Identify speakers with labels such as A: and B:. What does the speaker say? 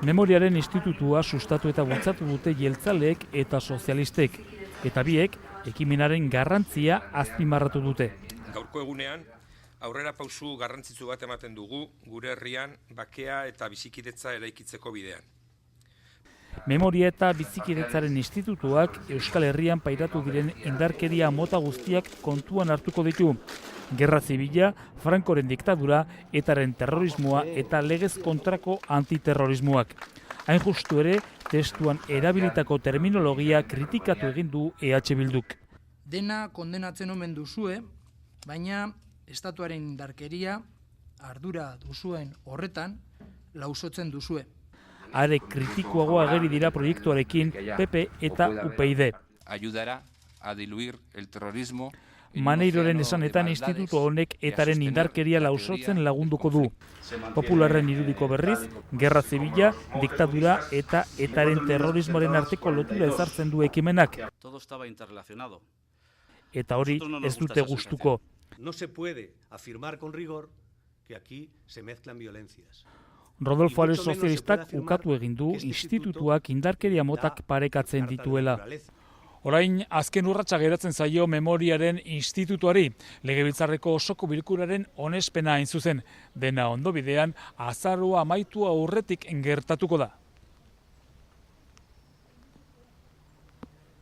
A: Memoriaren institutua sustatu eta bultzatu dute jeltzaleek eta sozialistek, eta biek ekimenaren garrantzia azpimarratu dute.
B: Gaurko egunean, aurrera pausu garrantzitsu bat ematen dugu gure herrian bakea eta bizikidetza eraikitzeko bidean.
A: Memoria eta bizikidetzaren institutuak Euskal Herrian pairatu diren indarkeria mota guztiak kontuan hartuko ditu. Gerra zibila, Frankoren diktadura, etaren terrorismoa eta legez kontrako antiterrorismoak. Hain justu ere, testuan erabilitako terminologia kritikatu egin du EH Bilduk.
C: Dena kondenatzen omen duzue, baina estatuaren indarkeria, ardura duzuen horretan, lausotzen duzue.
A: Are kritikoagoa ageri dira proiektuarekin PP eta UPyD.
D: Ayudará a diluir el terrorismo.
A: Maneiroren esanetan institutu honek etaren indarkeria lausotzen lagunduko du. Popularren irudiko berriz, gerra zibila, diktadura eta etaren terrorismoaren arteko lotura ezartzen du ekimenak. Eta hori ez dute gustuko.
E: No se puede afirmar con rigor que aquí se mezclan violencias.
A: Rodolfo Ares sozialistak ukatu egin du institutuak indarkeria motak parekatzen dituela.
F: Orain, azken urratsa geratzen zaio memoriaren institutuari, Legebiltzarreko osoko bilkuraren onespena hain zuzen. Dena ondo bidean, azaroa amaitu aurretik gertatuko da.